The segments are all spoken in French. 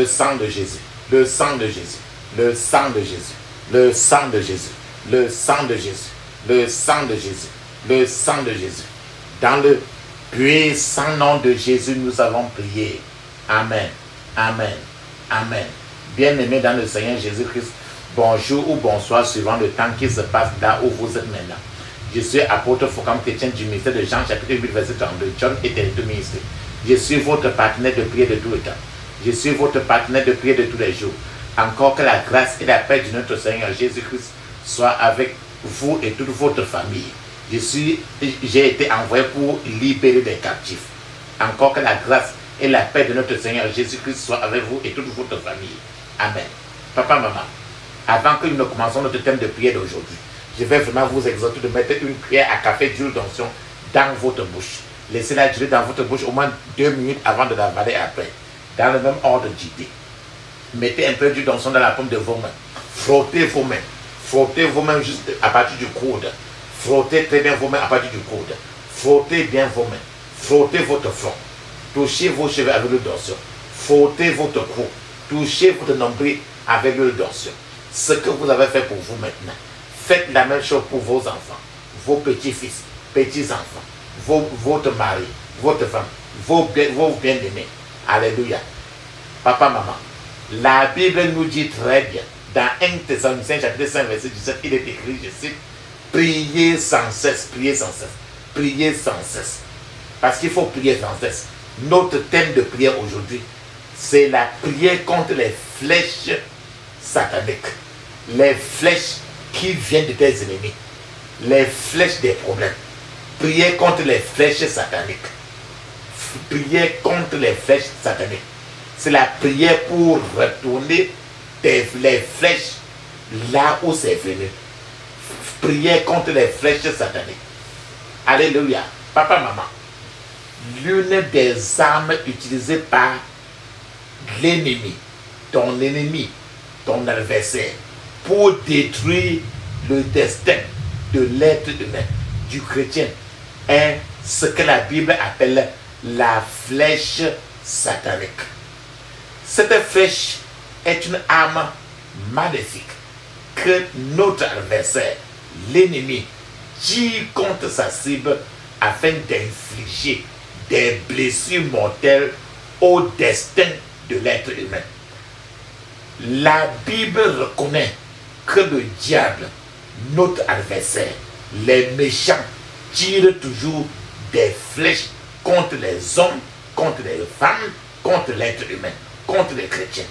le sang de Jésus, le sang de Jésus, le sang de Jésus, le sang de Jésus, le sang de Jésus, le sang de Jésus, le sang de Jésus. Dans le puissant nom de Jésus, nous avons prié. Amen, amen, amen. Bien-aimés dans le Seigneur Jésus-Christ, bonjour ou bonsoir suivant le temps qui se passe là où vous êtes maintenant. Je suis apôtre Focam chrétien du ministère de Jean, chapitre 8, verset 32. John était le ministre. Je suis votre partenaire de prière de tout le temps. Je suis votre partenaire de prière de tous les jours. Encore que la grâce et la paix de notre Seigneur Jésus-Christ soient avec vous et toute votre famille. J'ai été envoyé pour libérer des captifs. Encore que la grâce et la paix de notre Seigneur Jésus-Christ soient avec vous et toute votre famille. Amen. Papa, maman, avant que nous commençons notre thème de prière d'aujourd'hui, je vais vraiment vous exhorter de mettre une prière à café d'huile d'onction dans votre bouche. Laissez-la durer dans votre bouche au moins 2 minutes avant de l'avaler après. Dans le même ordre d'idée. Mettez un peu d'huile d'onction dans la paume de vos mains. Frottez vos mains. Frottez vos mains juste à partir du coude. Frottez très bien vos mains à partir du coude. Frottez bien vos mains. Frottez votre front. Touchez vos cheveux avec l'huile d'onction. Frottez votre cou. Touchez votre nombril avec l'huile d'onction. Ce que vous avez fait pour vous maintenant, faites la même chose pour vos enfants, vos petits-fils, petits-enfants, votre mari, votre femme, vos bien-aimés. Alléluia. Papa, maman, la Bible nous dit très bien, dans 1 Thessaloniciens chapitre 5, verset 17, il est écrit, je cite, priez sans cesse, priez sans cesse, priez sans cesse. Parce qu'il faut prier sans cesse. Notre thème de prière aujourd'hui, c'est la prière contre les flèches sataniques. Les flèches qui viennent de tes ennemis. Les flèches des problèmes. Priez contre les flèches sataniques. Priez contre les flèches sataniques. C'est la prière pour retourner les flèches là où c'est venu. Priez contre les flèches sataniques. Alléluia. Papa, maman, l'une des armes utilisées par l'ennemi, ton adversaire, pour détruire le destin de l'être humain, du chrétien, est ce que la Bible appelle la flèche satanique. Cette flèche est une arme maléfique que notre adversaire, l'ennemi, tire contre sa cible afin d'infliger des blessures mortelles au destin de l'être humain. La Bible reconnaît que le diable, notre adversaire, les méchants, tirent toujours des flèches contre les hommes, contre les femmes, contre l'être humain, contre les chrétiens.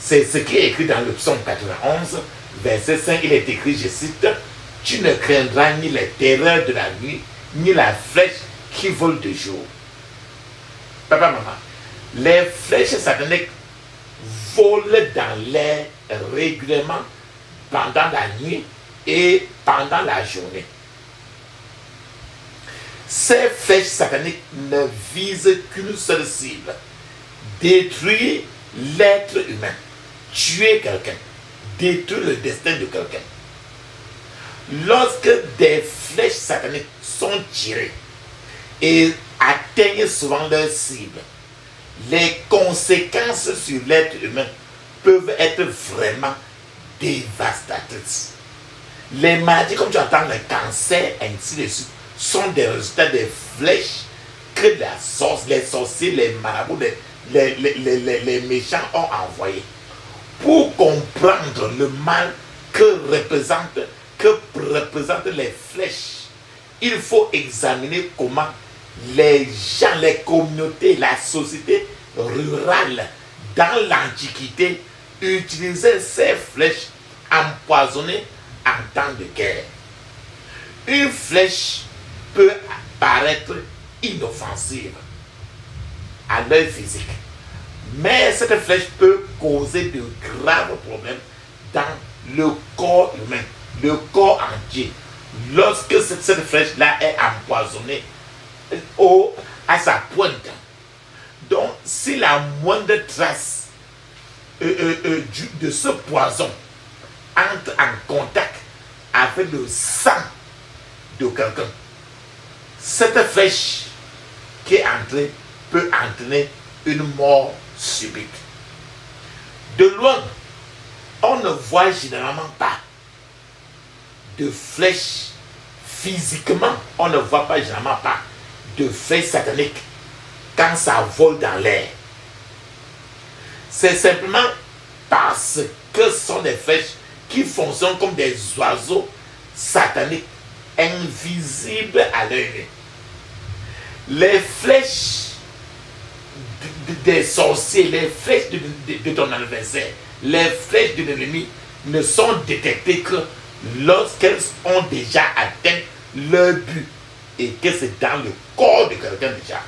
C'est ce qui est écrit dans le psaume 91, verset 5, il est écrit, je cite, « Tu ne craindras ni les terreurs de la nuit, ni la flèche qui vole de jour. » Papa, maman, les flèches sataniques volent dans l'air régulièrement pendant la nuit et pendant la journée. Ces flèches sataniques ne visent qu'une seule cible: détruire l'être humain, tuer quelqu'un, détruire le destin de quelqu'un. Lorsque des flèches sataniques sont tirées et atteignent souvent leur cible, les conséquences sur l'être humain peuvent être vraiment dévastatrices. Les maladies, comme tu entends, le cancer, ainsi de suite, sont des résultats des flèches que les sorciers, les marabouts, les méchants ont envoyés. Pour comprendre le mal que représentent les flèches, il faut examiner comment les gens, les communautés, la société rurale dans l'Antiquité utilisaient ces flèches empoisonnées en temps de guerre. Une flèche peut paraître inoffensive à l'œil physique, mais cette flèche peut causer de graves problèmes dans le corps humain, le corps entier. Lorsque cette flèche-là est empoisonnée à sa pointe, donc si la moindre trace de ce poison entre en contact avec le sang de quelqu'un, cette flèche qui est entrée peut entraîner une mort subite. De loin, on ne voit généralement pas de flèches physiquement. On ne voit pas généralement pas de flèches sataniques quand ça vole dans l'air. C'est simplement parce que ce sont des flèches qui fonctionnent comme des oiseaux sataniques invisibles à l'œil nu. Les flèches des sorciers, les flèches de ton adversaire, les flèches de l'ennemi ne sont détectées que lorsqu'elles ont déjà atteint leur but et que c'est dans le corps de quelqu'un déjà.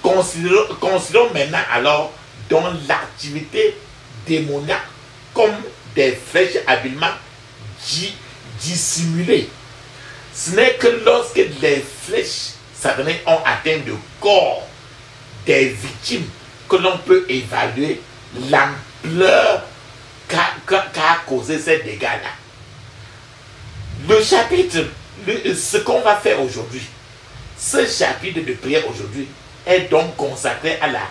Considérons maintenant alors dans l'activité démoniaque comme des flèches habilement dissimulées. Ce n'est que lorsque les flèches sataniques ont atteint le corps des victimes que l'on peut évaluer l'ampleur qu'a causé ces dégâts-là. Le chapitre, ce qu'on va faire aujourd'hui, ce chapitre de prière aujourd'hui est donc consacré à la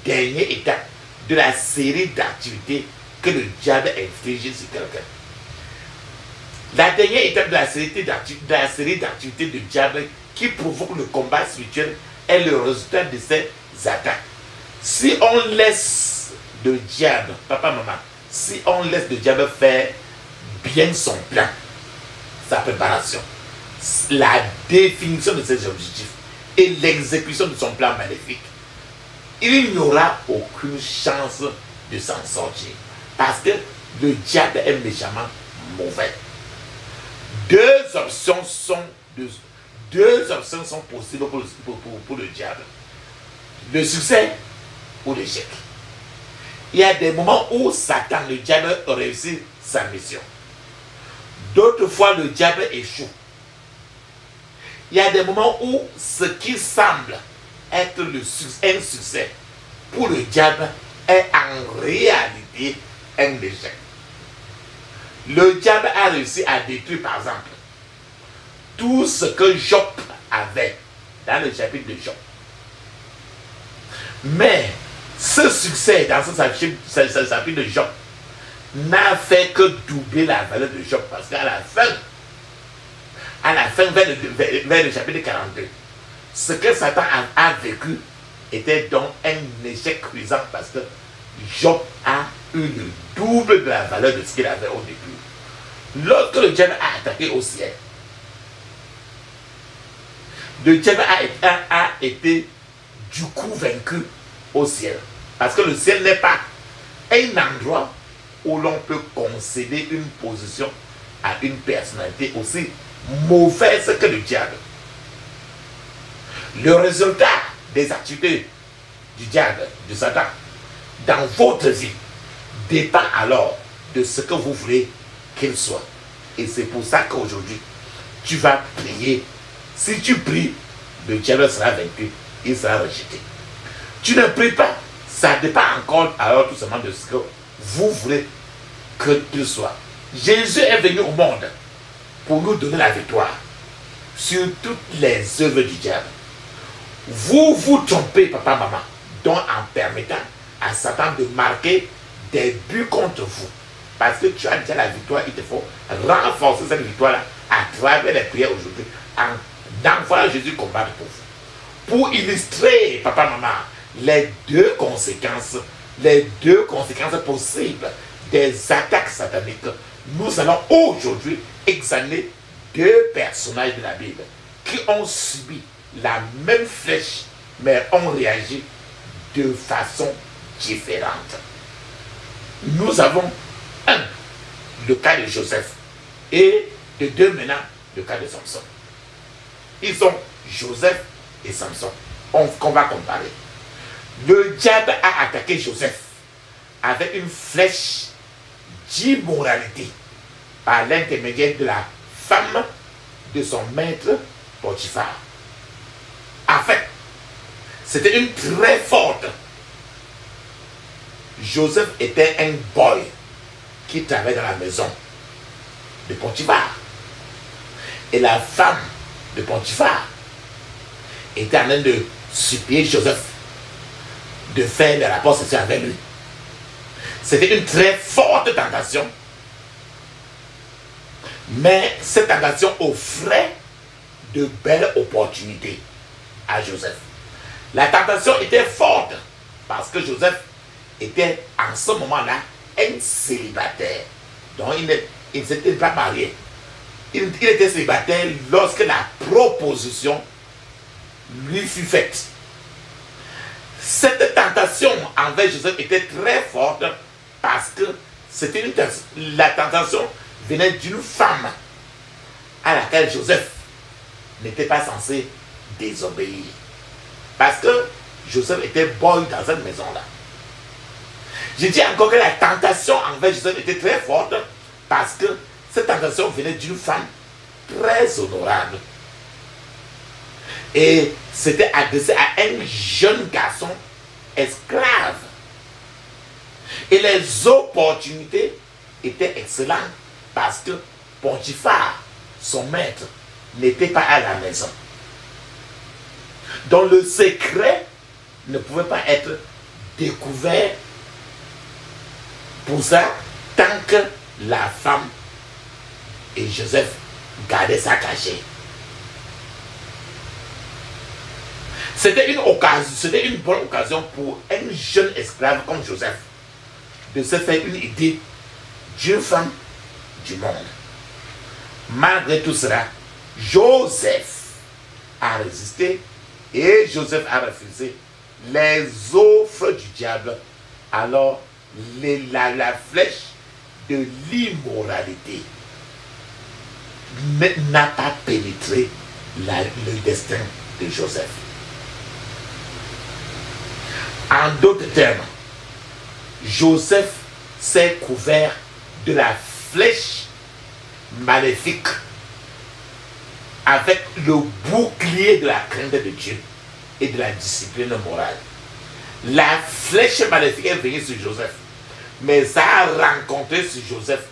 dernière étape de la série d'activités que le diable inflige sur quelqu'un. La dernière étape de la série d'activités du diable qui provoque le combat spirituel est le résultat de ces attaques. Si on laisse le diable, papa, maman, si on laisse le diable faire bien son plan, sa préparation, la définition de ses objectifs et l'exécution de son plan maléfique, il n'y aura aucune chance de s'en sortir. Parce que le diable est méchamment mauvais. Deux options sont possibles pour le diable. Le succès ou l'échec. Il y a des moments où Satan, le diable, réussit sa mission. D'autres fois, le diable échoue. Il y a des moments où ce qui semble être un succès pour le diable est en réalité un échec. Le diable a réussi à détruire, par exemple, tout ce que Job avait dans le chapitre de Job. Mais ce succès dans ce chapitre de Job n'a fait que doubler la valeur de Job, parce qu'à la fin, vers le chapitre 42, ce que Satan a vécu était donc un échec cuisant, parce que Job a eu le double de la valeur de ce qu'il avait au début. Lorsque le diable a attaqué au ciel, le diable a été du coup vaincu au ciel. Parce que le ciel n'est pas un endroit où l'on peut concéder une position à une personnalité aussi mauvaise que le diable. Le résultat des activités du diable, de Satan, dans votre vie, dépend alors de ce que vous voulez qu'il soit. Et c'est pour ça qu'aujourd'hui, tu vas prier. Si tu pries, le diable sera vaincu, il sera rejeté. Tu ne pries pas, ça dépend encore alors tout simplement de ce que vous voulez qu'il soit. Jésus est venu au monde pour nous donner la victoire sur toutes les œuvres du diable. Vous vous trompez, papa, maman, donc en permettant à Satan de marquer des buts contre vous. Parce que tu as déjà la victoire, il te faut renforcer cette victoire-là à travers les prières aujourd'hui, en envoyant Jésus combattre pour vous. Pour illustrer, papa, maman, les deux conséquences possibles des attaques sataniques, nous allons aujourd'hui examiner deux personnages de la Bible qui ont subi la même flèche, mais ont réagi de façon différente. Nous avons le cas de Joseph et de deux maintenant le cas de Samson. Ils sont Joseph et Samson qu'on va comparer. Le diable a attaqué Joseph avec une flèche d'immoralité par l'intermédiaire de la femme de son maître Potiphar. En fait, c'était une très forte. Joseph était un boy qui travaillait dans la maison de Potiphar. Et la femme de Potiphar était en train de supplier Joseph de faire des rapports sexuels avec lui. C'était une très forte tentation. Mais cette tentation offrait de belles opportunités à Joseph. La tentation était forte parce que Joseph était en ce moment-là un célibataire. Donc il ne s'était pas marié. Il était célibataire lorsque la proposition lui fut faite. Cette tentation envers Joseph était très forte parce que la tentation venait d'une femme à laquelle Joseph n'était pas censé désobéir. Parce que Joseph était boy dans cette maison-là. Je dis encore que la tentation envers Joseph était très forte parce que cette tentation venait d'une femme très honorable. Et c'était adressé à un jeune garçon esclave. Et les opportunités étaient excellentes parce que Potiphar, son maître, n'était pas à la maison. Donc le secret ne pouvait pas être découvert pour ça tant que la femme et Joseph gardaient ça caché. C'était une bonne occasion pour un jeune esclave comme Joseph de se faire une idée d'une femme du monde. Malgré tout cela, Joseph a résisté et Joseph a refusé les offres du diable. Alors, la flèche de l'immoralité n'a pas pénétré le destin de Joseph. En d'autres termes, Joseph s'est couvert de la flèche maléfique avec le bouclier de la crainte de Dieu et de la discipline morale. La flèche maléfique est venue sur Joseph, mais ça a rencontré sur Joseph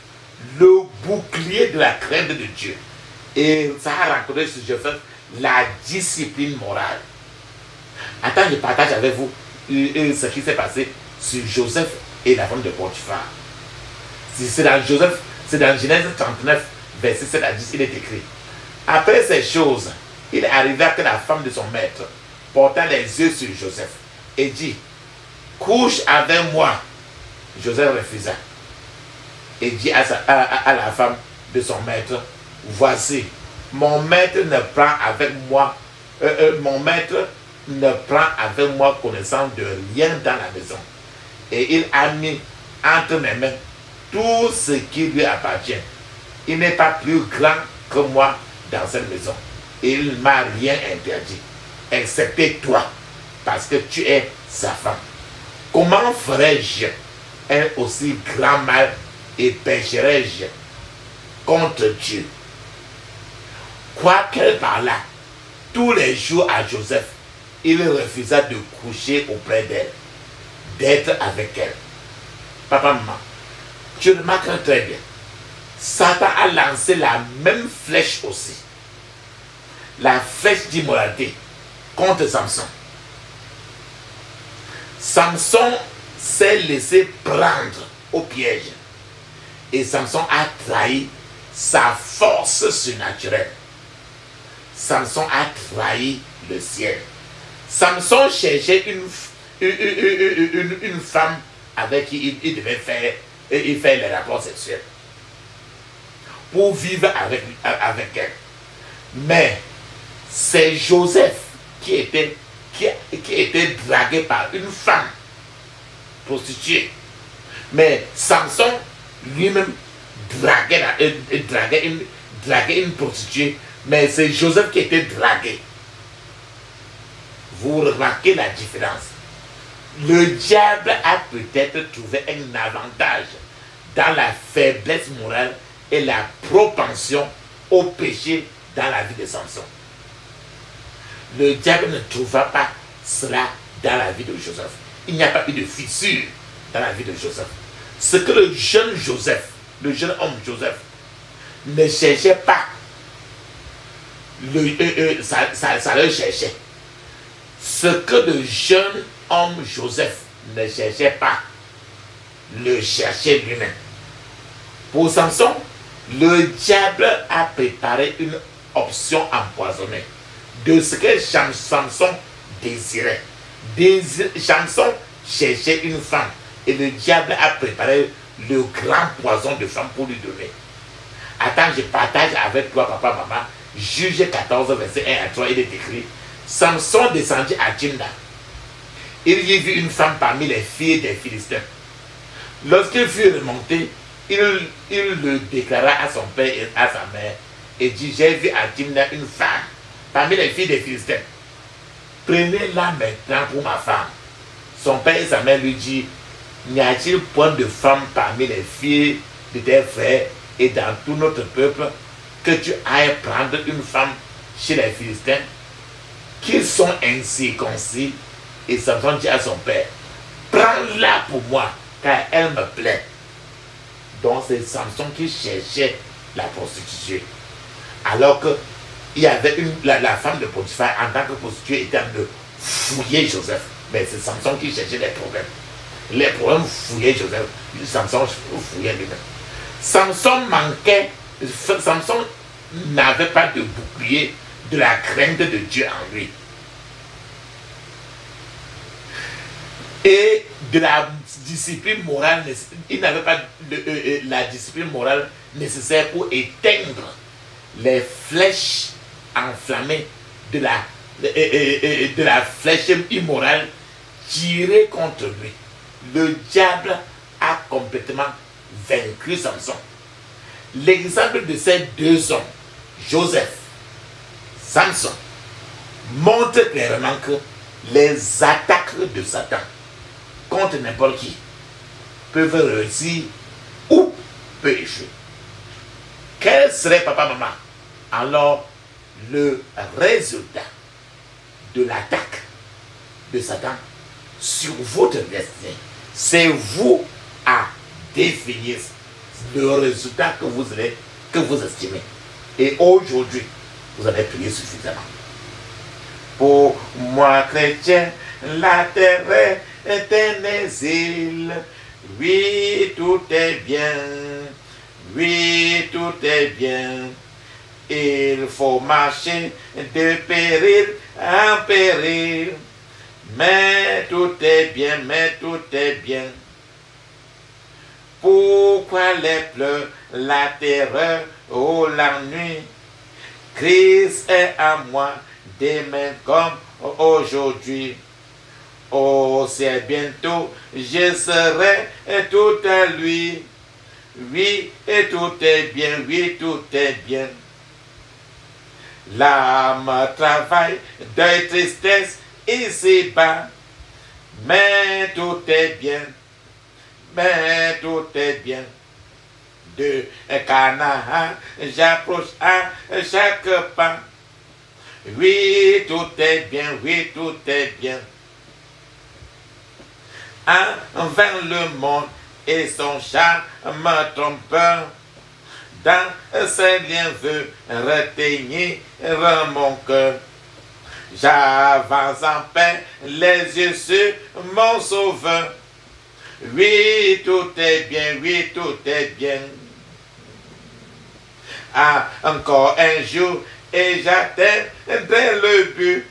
le bouclier de la crainte de Dieu et ça a rencontré sur Joseph la discipline morale. Attends, je partage avec vous ce qui s'est passé sur Joseph et la femme de Potiphar. C'est dans Genèse 39, verset 7 à 10, il est écrit. Après ces choses, il arriva que la femme de son maître porta les yeux sur Joseph et dit, couche avec moi. Joseph refusa et dit à la femme de son maître, voici, mon maître ne prend avec moi connaissance de rien dans la maison. Et il a mis entre mes mains tout ce qui lui appartient. Il n'est pas plus grand que moi dans cette maison. Et il ne m'a rien interdit, excepté toi, parce que tu es sa femme. Comment ferais-je un aussi grand mal et pécherais-je contre Dieu? Quoiqu'elle parlât tous les jours à Joseph, il refusa de coucher auprès d'elle, d'être avec elle. Papa, maman, tu remarques très bien. Satan a lancé la même flèche aussi. La flèche d'immoralité contre Samson. Samson s'est laissé prendre au piège. Et Samson a trahi sa force surnaturelle. Samson a trahi le ciel. Samson cherchait une femme avec qui il devait faire les rapports sexuels pour vivre avec elle. Mais c'est Joseph qui était dragué par une femme prostituée. Mais Samson lui-même draguait une prostituée. Mais c'est Joseph qui était dragué. Vous remarquez la différence. Le diable a peut-être trouvé un avantage dans la faiblesse morale et la propension au péché dans la vie de Samson. Le diable ne trouva pas cela dans la vie de Joseph. Il n'y a pas eu de fissure dans la vie de Joseph. Ce que le jeune homme Joseph, ne cherchait pas, ça le cherchait. Ce que le jeune homme Joseph ne cherchait pas, le chercher lui-même. Pour Samson, le diable a préparé une option empoisonnée de ce que Samson désirait. Samson cherchait une femme et le diable a préparé le grand poison de femme pour lui donner. Attends, je partage avec toi, papa, maman, Juge 14, verset 1 à 3, il est écrit: Samson descendit à Timna. Il y vit une femme parmi les filles des Philistins. Lorsqu'il fut remonté, il le déclara à son père et à sa mère et dit: j'ai vu à Timna une femme parmi les filles des Philistins. Prenez-la maintenant pour ma femme. Son père et sa mère lui dit: n'y a-t-il point de femme parmi les filles de tes frères et dans tout notre peuple que tu ailles prendre une femme chez les Philistins, qu'ils sont incirconcis? Et Samson dit à son père: prends-la pour moi, car elle me plaît. Donc c'est Samson qui cherchait la prostituée. Alors que il y avait la femme de Potiphar en tant que prostituée était en train de fouiller Joseph. Mais c'est Samson qui cherchait les problèmes. Les problèmes fouillaient Joseph. Samson fouillait lui-même. Samson n'avait pas de bouclier de la crainte de Dieu en lui. Et de la discipline morale, il n'avait pas la discipline morale nécessaire pour éteindre les flèches enflammées de la flèche immorale tirée contre lui. Le diable a complètement vaincu Samson. L'exemple de ces deux hommes, Joseph, Samson, montre clairement que les attaques de Satan contre n'importe qui peuvent réussir ou peuvent échouer. Quel serait, papa, maman, alors le résultat de l'attaque de Satan sur votre destinée? C'est vous à définir le résultat que vous estimez. Et aujourd'hui, vous allez prier suffisamment. Pour moi, chrétien, la terre est un exil. Oui, tout est bien. Oui, tout est bien. Il faut marcher de péril en péril. Mais tout est bien, mais tout est bien. Pourquoi les pleurs, la terreur ou la nuit? Christ est à moi, demain comme aujourd'hui. Oh, c'est bientôt, je serai tout à lui. Oui, et tout est bien, oui, tout est bien. L'âme travaille, deuil, tristesse, ici-bas. Mais tout est bien, mais tout est bien. De Canaan, j'approche à chaque pas. Oui, tout est bien, oui, tout est bien. Envers le monde et son charme trompeur, dans ses liens veut retenir mon cœur. J'avance en paix, les yeux sur mon sauveur. Oui, tout est bien, oui, tout est bien. Encore un jour et j'atteindrai le but.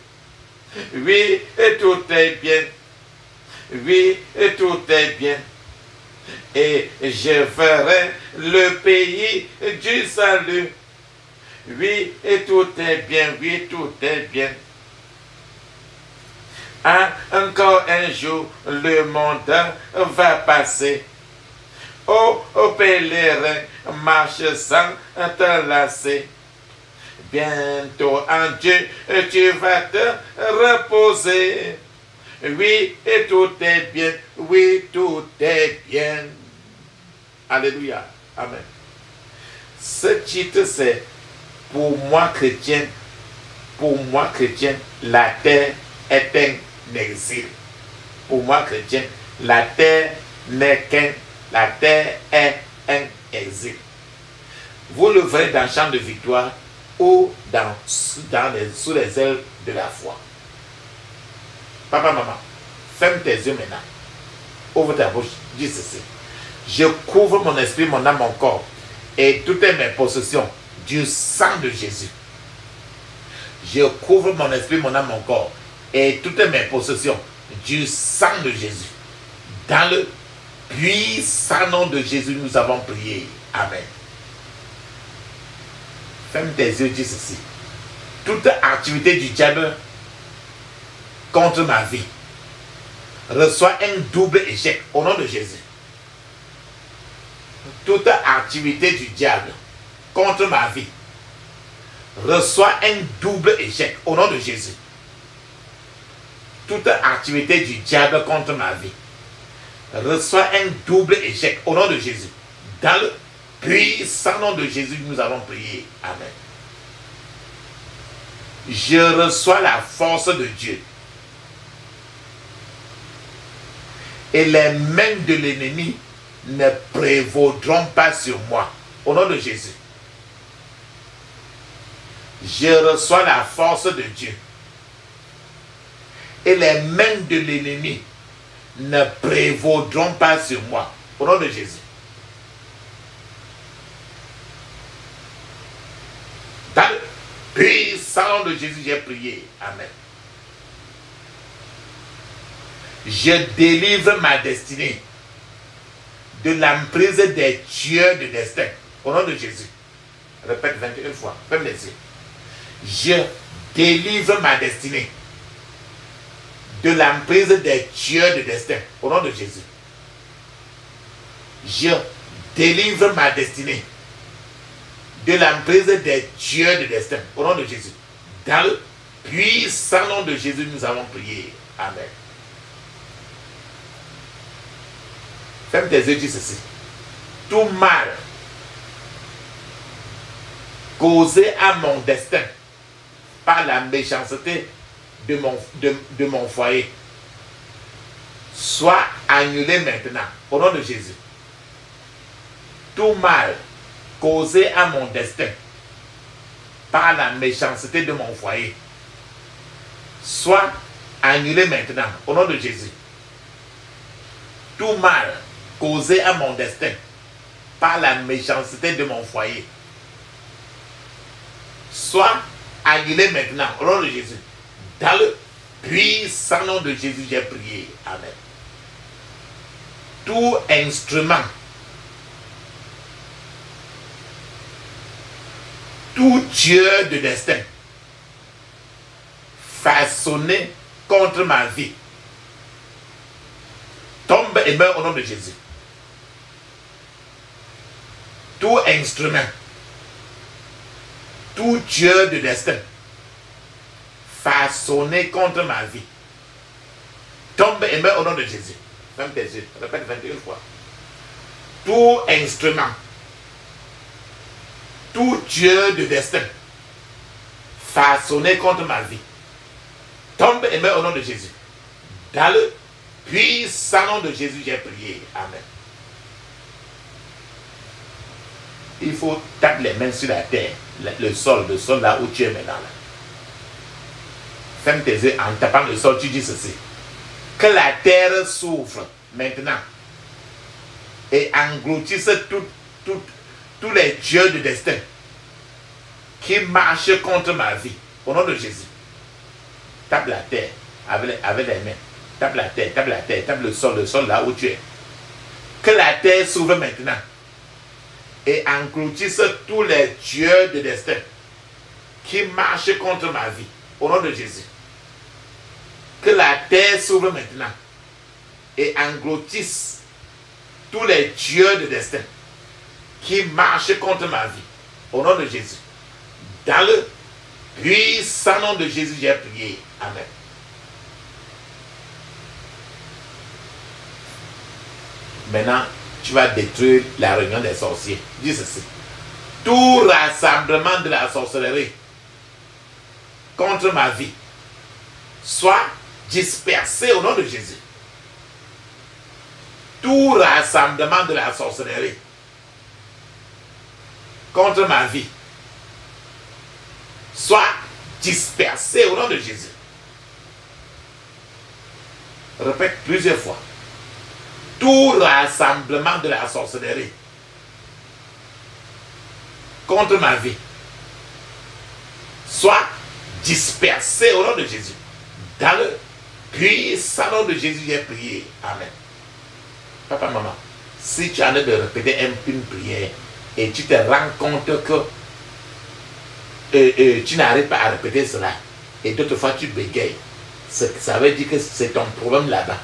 Oui, et tout est bien. Oui, et tout est bien. Et je ferai le pays du salut. Oui, et tout est bien, oui, tout est bien. Encore un jour, le monde va passer. Oh, pèlerin, marche sans te lasser. Bientôt en Dieu, tu vas te reposer. Oui, et tout est bien. Oui, tout est bien. Alléluia. Amen. Ce titre, c'est pour moi chrétien. Pour moi chrétien, la terre est un exil. Pour moi chrétien, la terre n'est qu'un. La terre est un exil. Vous le verrez dans Chant de victoire ou sous les ailes de la foi. Papa, maman, ferme tes yeux maintenant. Ouvre ta bouche, dis ceci. Je couvre mon esprit, mon âme, mon corps et toutes mes possessions du sang de Jésus. Je couvre mon esprit, mon âme, mon corps et toutes mes possessions du sang de Jésus. Dans le puissant nom de Jésus, nous avons prié. Amen. Ferme tes yeux, dis ceci. Toute activité du diable contre ma vie reçoit un double échec au nom de Jésus. Toute activité du diable contre ma vie reçoit un double échec au nom de Jésus. Toute activité du diable contre ma vie reçoit un double échec au nom de Jésus. Dans le puissant nom de Jésus, nous avons prié. Amen. Je reçois la force de Dieu. Et les mains de l'ennemi ne prévaudront pas sur moi. Au nom de Jésus. Je reçois la force de Dieu. Et les mains de l'ennemi ne prévaudront pas sur moi. Au nom de Jésus. Dans le puissant nom de Jésus, j'ai prié. Amen. Je délivre ma destinée de l'emprise des tueurs de destin. Au nom de Jésus. Répète 21 fois. Ferme les yeux. Je délivre ma destinée de l'emprise des tueurs de destin. Au nom de Jésus. Je délivre ma destinée de l'emprise des tueurs de destin. Au nom de Jésus. Dans le puissant nom de Jésus, nous avons prié. Amen. Ferme tes yeux, dis ceci. Tout mal causé à mon destin par la méchanceté de mon foyer soit annulé maintenant au nom de Jésus. Tout mal causé à mon destin par la méchanceté de mon foyer soit annulé maintenant au nom de Jésus. Tout mal causé à mon destin par la méchanceté de mon foyer soit annulé maintenant au nom de Jésus. Dans le puissant nom de Jésus, j'ai prié. Amen. Tout instrument, tout tueur de destin façonné contre ma vie tombe et meurt au nom de Jésus. Tout instrument, tout tueur de destin façonné contre ma vie tombe et meurt au nom de Jésus. Ferme tes yeux. Répète 21 fois. Tout instrument, tout tueur de destin façonné contre ma vie tombe et meurt au nom de Jésus. Dans le puissant nom de Jésus, j'ai prié. Amen. Il faut taper les mains sur la terre, le sol là où tu es maintenant. Là. Ferme tes yeux en tapant le sol, tu dis ceci. Que la terre souffre maintenant et engloutisse tous les dieux de destin qui marchent contre ma vie. Au nom de Jésus. Tape la terre avec les mains. Tape la terre, tape le sol là où tu es. Que la terre s'ouvre maintenant et engloutisse tous les dieux de destin qui marchent contre ma vie. Au nom de Jésus. Que la terre s'ouvre maintenant et engloutisse tous les dieux de destin qui marchent contre ma vie. Au nom de Jésus. Dans le puissant nom de Jésus, j'ai prié. Amen. Maintenant, tu vas détruire la réunion des sorciers. Dis ceci. Tout rassemblement de la sorcellerie contre ma vie soit dispersé au nom de Jésus. Tout rassemblement de la sorcellerie contre ma vie soit dispersé au nom de Jésus. Répète plusieurs fois. tout rassemblement de la sorcellerie contre ma vie soit dispersé au nom de Jésus. Dans le puissant nom de Jésus, j'ai prié. Amen. Papa, maman, si tu en as de répéter une prière et tu te rends compte que tu n'arrives pas à répéter cela et d'autres fois tu bégayes, ça veut dire que c'est ton problème là-bas.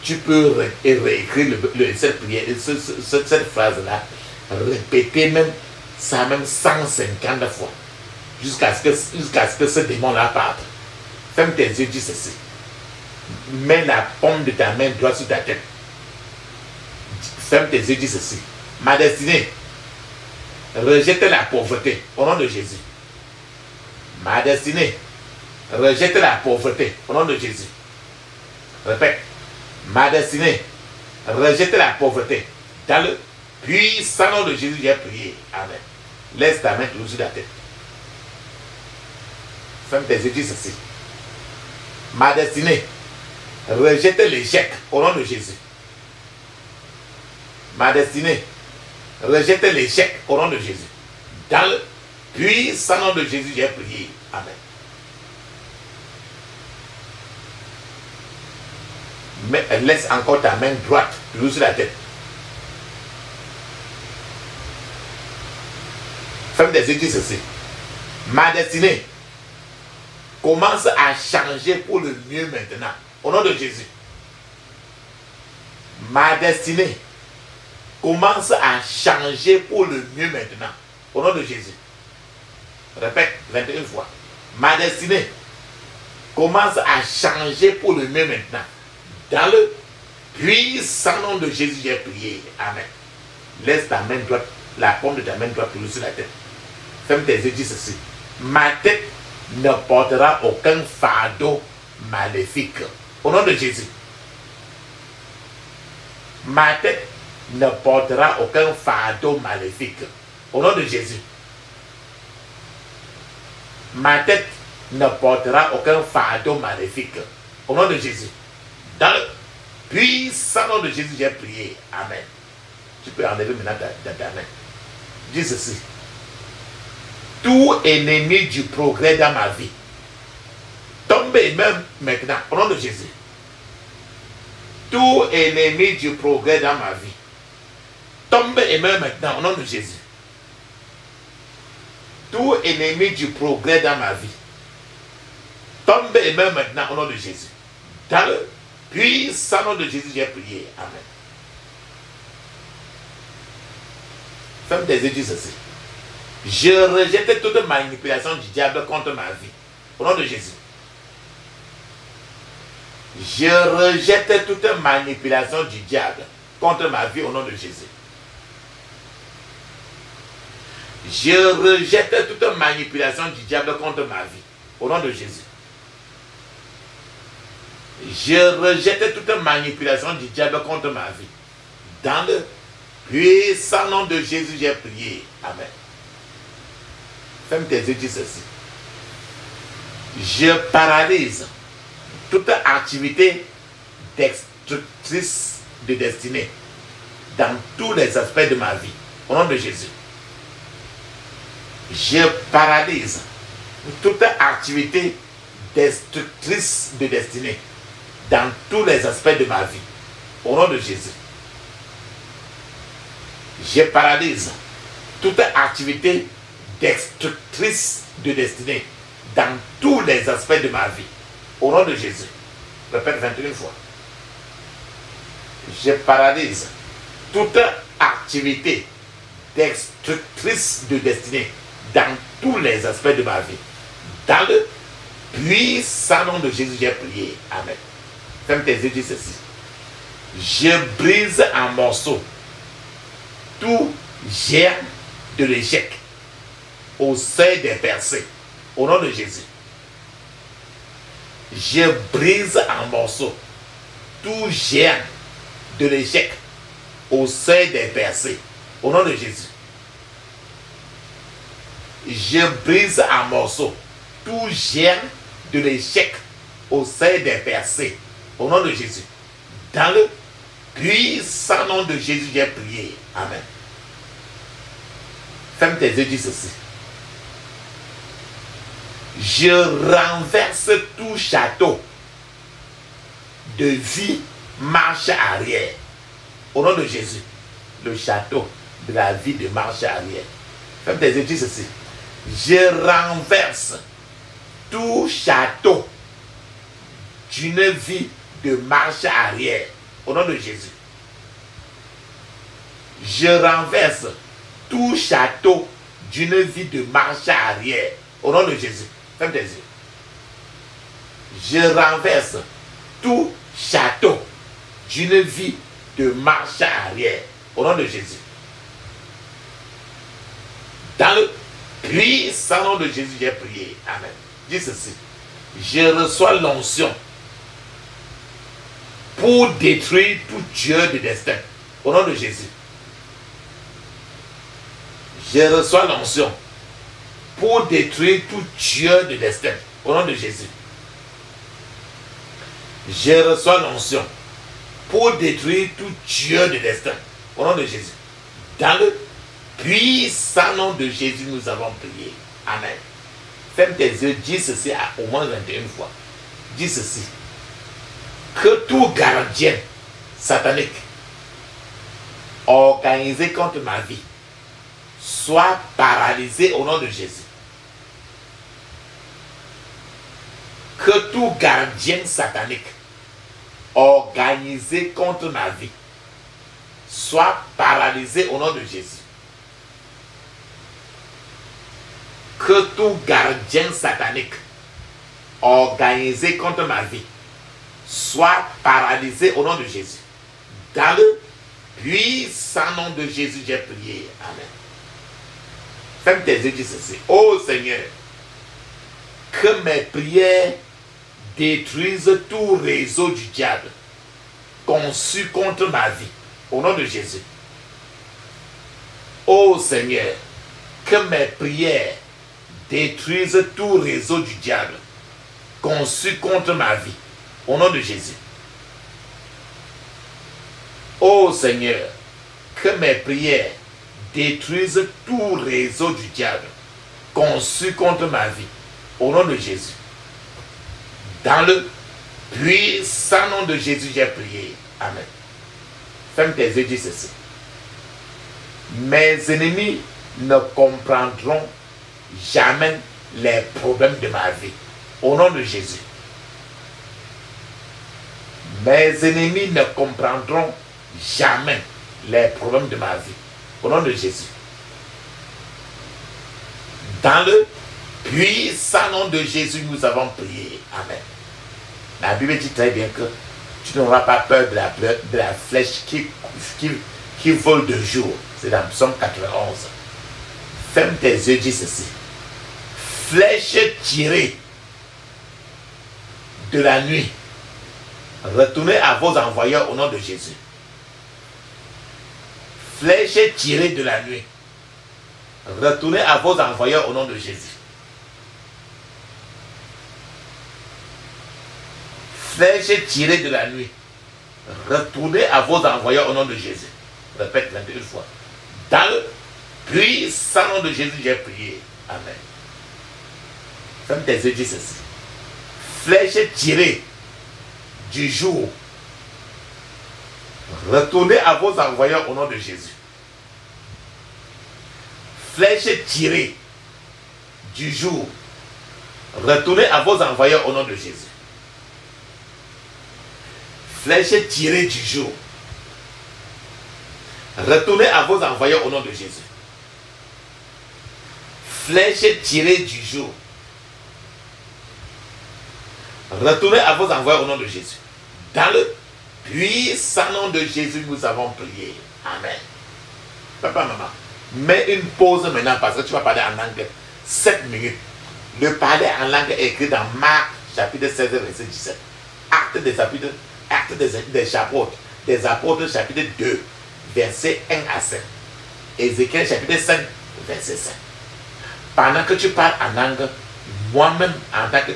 Tu peux réécrire cette prière, cette phrase-là, répéter même ça même 150 fois jusqu'à ce que ce démon-là parte. Ferme tes yeux, dis ceci. Mets la paume de ta main droite sur ta tête. Ferme tes yeux, dis ceci. Ma destinée, rejette la pauvreté au nom de Jésus. Ma destinée, rejette la pauvreté au nom de Jésus. Répète. Ma destinée, rejette la pauvreté. Dans le puissant nom de Jésus, j'ai prié. Amen. Laisse ta main toujours sur la tête. Ferme tes yeux, dis ceci. Ma destinée, rejette l'échec au nom de Jésus. Ma destinée, rejette l'échec au nom de Jésus. Dans le puissant nom de Jésus, j'ai prié. Amen. Mais laisse encore ta main droite toujours sur la tête. Ferme tes yeux, dis ceci. Ma destinée commence à changer pour le mieux maintenant. Au nom de Jésus. Ma destinée commence à changer pour le mieux maintenant. Au nom de Jésus. Répète 21 fois. Ma destinée commence à changer pour le mieux maintenant. Dans le puissant nom de Jésus, j'ai prié. Amen. Laisse ta main droite, la paume de ta main droite toujours sur la tête. Ferme tes yeux, dis ceci. Ma tête ne portera aucun fardeau maléfique. Au nom de Jésus. Ma tête ne portera aucun fardeau maléfique. Au nom de Jésus. Ma tête ne portera aucun fardeau maléfique. Au nom de Jésus. Dans le puissant nom de Jésus, j'ai prié. Amen. Tu peux enlever maintenant ta main. Dis ceci. Tout ennemi du progrès dans ma vie, tombez même maintenant, au nom de Jésus. Tout ennemi du progrès dans ma vie, tombez même maintenant, au nom de Jésus. Tout ennemi du progrès dans ma vie, tombez même maintenant, au nom de Jésus. Dans le puissant nom de Jésus, j'ai prié. Amen. Ferme tes yeux, dis ceci. Je rejette toute manipulation du diable contre ma vie. Au nom de Jésus. Je rejette toute manipulation du diable contre ma vie au nom de Jésus. Je rejette toute manipulation du diable contre ma vie au nom de Jésus. Je rejette toute manipulation du diable contre ma vie. Dans le puissant nom de Jésus, j'ai prié. Amen. Ferme tes yeux, dis ceci. Je paralyse toute activité destructrice de destinée dans tous les aspects de ma vie. Au nom de Jésus. Je paralyse toute activité destructrice de destinée dans tous les aspects de ma vie. Au nom de Jésus. Je paralyse toute activité destructrice de destinée dans tous les aspects de ma vie. Au nom de Jésus. Répète 21 fois. Je paralyse toute activité destructrice de destinée dans tous les aspects de ma vie. Dans le puissant nom de Jésus, j'ai prié. Amen. Ferme tes yeux, dis ceci. Je brise en morceaux tout germe de l'échec au seuil des percées. Au nom de Jésus. Je brise en morceaux tout germe de l'échec au seuil des percées. Au nom de Jésus. Je brise en morceaux tout germe de l'échec au seuil des percées. Au nom de Jésus. Dans le puissant nom de Jésus, j'ai prié. Amen. Ferme tes yeux, dis ceci. Je renverse tout château de vie, marche arrière. Au nom de Jésus, le château de la vie de marche arrière. Ferme tes yeux, dis ceci. Je renverse tout château d'une vie de marche arrière. Au nom de Jésus. Je renverse tout château d'une vie de marche arrière. Au nom de Jésus. Ferme tes yeux. Je renverse tout château d'une vie de marche arrière. Au nom de Jésus. Dans le puissant nom de Jésus, j'ai prié. Amen. Dis ceci. Je reçois l'onction pour détruire tout Dieu de destin. Au nom de Jésus. Je reçois l'onction pour détruire tout Dieu de destin. Au nom de Jésus. Je reçois l'onction pour détruire tout Dieu de destin. Au nom de Jésus. Dans le puissant nom de Jésus, nous avons prié. Amen. Ferme tes yeux, dis ceci au moins 21 fois. Dis ceci. Que tout gardien satanique organisé contre ma vie soit paralysé au nom de Jésus. Que tout gardien satanique organisé contre ma vie soit paralysé au nom de Jésus. Que tout gardien satanique organisé contre ma vie soit paralysé au nom de Jésus. Dans le puissant nom de Jésus, j'ai prié. Amen. Ferme tes yeux, dis ceci. Oh Seigneur, que mes prières détruisent tout réseau du diable conçu contre ma vie. Au nom de Jésus. Oh Seigneur, que mes prières détruisent tout réseau du diable conçu contre ma vie. Au nom de Jésus. Oh Seigneur, que mes prières détruisent tout réseau du diable conçu contre ma vie. Au nom de Jésus. Dans le puissant nom de Jésus, j'ai prié. Amen. Ferme tes yeux, dis ceci. Mes ennemis ne comprendront jamais les problèmes de ma vie. Au nom de Jésus. Mes ennemis ne comprendront jamais les problèmes de ma vie. Au nom de Jésus. Dans le puissant nom de Jésus, nous avons prié. Amen. La Bible dit très bien que tu n'auras pas peur de la flèche qui vole de jour. C'est dans Psaume 91. Ferme tes yeux, dis ceci. Flèche tirée de la nuit. Retournez à vos envoyeurs au nom de Jésus. Flèche tirée de la nuit. Retournez à vos envoyeurs au nom de Jésus. Flèche tirée de la nuit. Retournez à vos envoyeurs au nom de Jésus. Répète 21 fois. Dans le puissant nom de Jésus, j'ai prié. Amen. Ferme tes yeux, dis ceci. Flèche tirée du jour. Retournez à vos envoyeurs au nom de Jésus. Flèche tirée du jour. Retournez à vos envoyeurs au nom de Jésus. Flèche tirée du jour. Retournez à vos envoyeurs au nom de Jésus. Flèche tirée du jour. Retournez à vos envoyeurs au nom de Jésus. Dans le puissant nom de Jésus, nous avons prié. Amen. Papa, maman, mets une pause maintenant parce que tu vas parler en langue 7 minutes. Le parler en langue est écrit dans Marc, chapitre 16, verset 17. Actes des apôtres, chapitre 2, verset 1 à 5. Ézéchiel, chapitre 5, verset 5. Pendant que tu parles en langue, moi-même, en tant que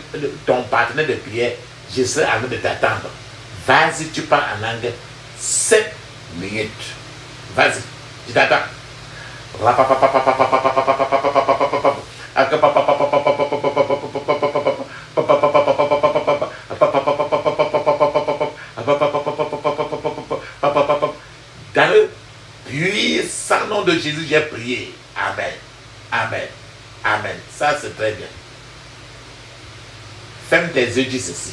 ton partenaire de prière, je serai en train de t'attendre. Vas-y, tu parles en langue 7 minutes. Vas-y, je t'attends. Dans le puissant nom de Jésus, j'ai prié. Amen. Amen. Amen. Ça, c'est très bien. Ferme tes yeux, dis ceci.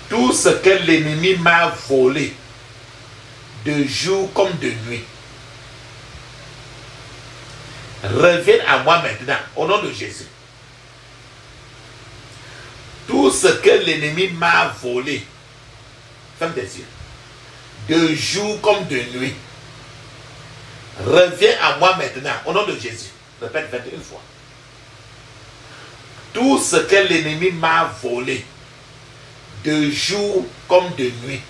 Tout ce que l'ennemi m'a volé, de jour comme de nuit, revienne à moi maintenant, au nom de Jésus. Tout ce que l'ennemi m'a volé, ferme tes yeux, de jour comme de nuit, reviens à moi maintenant, au nom de Jésus. Répète 21 fois. Tout ce que l'ennemi m'a volé, de jour comme de nuit,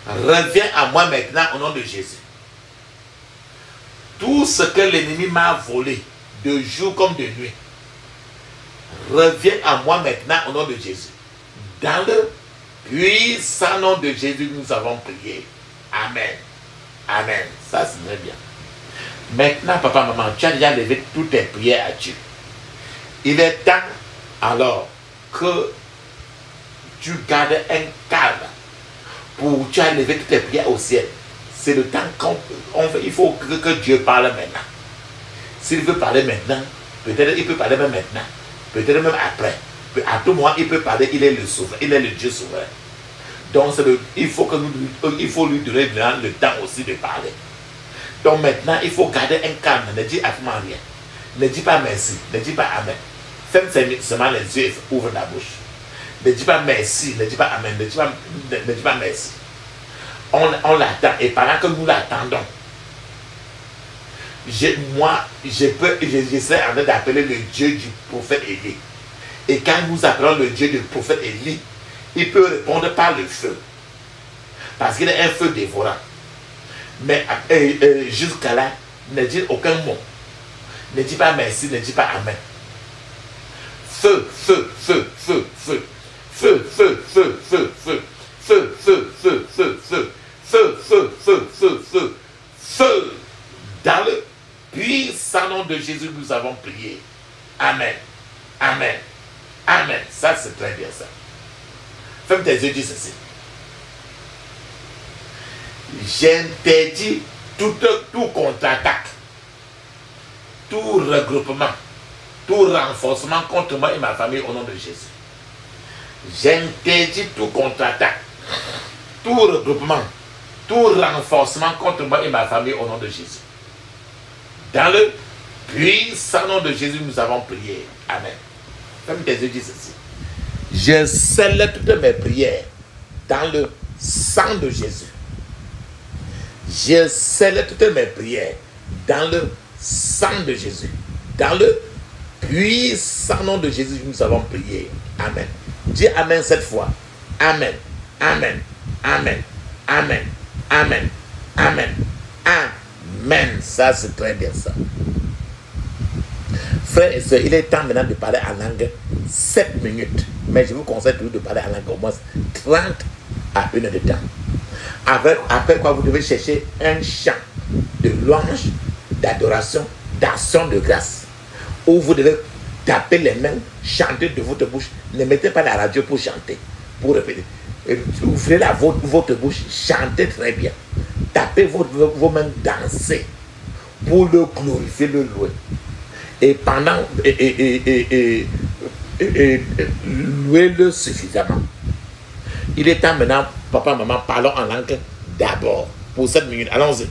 reviens à moi maintenant, au nom de Jésus. Tout ce que l'ennemi m'a volé, de jour comme de nuit, reviens à moi maintenant, au nom de Jésus. Dans le puissant nom de Jésus, nous avons prié. Amen. Amen. Ça, c'est très bien. Maintenant, papa, maman, tu as déjà levé toutes tes prières à Dieu. Il est temps, alors, que tu gardes un calme pour tu as levé toutes tes prières au ciel. C'est le temps il faut que Dieu parle maintenant. S'il veut parler maintenant, peut-être il peut parler même maintenant, peut-être même après. À tout moment, il peut parler, il est le souverain, il est le Dieu souverain. Donc, il faut lui donner le temps aussi de parler. Donc maintenant, il faut garder un calme. Ne dis absolument rien. Ne dis pas merci. Ne dis pas amen. Ferme seulement les yeux et ouvre la bouche. Ne dis pas merci. Ne dis pas amen. Ne dis pas merci. On l'attend. Et pendant que nous l'attendons, je serai en train d'appeler le Dieu du prophète Élie. Et quand nous appelons le Dieu du prophète Élie, il peut répondre par le feu. Parce qu'il est un feu dévorant. Mais jusqu'à là, ne dis aucun mot. Ne dis pas merci, ne dis pas amen. Feu, feu, feu, feu, feu. Feu, feu, feu, feu, feu. Feu, feu, feu, feu, feu. Feu, feu, feu, feu, feu. Feu. Dans le puissant nom de Jésus, nous avons prié. Amen. Amen. Amen. Ça, c'est très bien ça. Ferme tes yeux, dis ceci. J'interdis tout contre-attaque, tout regroupement, tout renforcement contre moi et ma famille au nom de Jésus. J'interdis tout contre-attaque, tout regroupement, tout renforcement contre moi et ma famille au nom de Jésus. Dans le puissant nom de Jésus, nous avons prié. Amen. Comme tes yeux disent ceci. Je scelle toutes mes prières dans le sang de Jésus. Je scelle toutes mes prières dans le sang de Jésus. Dans le puissant nom de Jésus, nous avons prié. Amen. Dis amen cette fois. Amen. Amen. Amen. Amen. Amen. Amen. Amen. Ça, c'est très bien ça. Frères et sœurs, il est temps maintenant de parler en langue 7 minutes. Mais je vous conseille toujours de parler en langue au moins 30 à 1 heure de temps. Après quoi, vous devez chercher un chant de louange, d'adoration, d'action de grâce. Où vous devez taper les mains, chanter de votre bouche. Ne mettez pas la radio pour chanter, pour répéter. Ouvrez votre bouche, chantez très bien. Tapez vos mains, dansez pour le glorifier, le louer. Et pendant, louez-le suffisamment. Il est temps maintenant, papa, maman, parlons en langue d'abord. Pour 7 minutes, allons-y.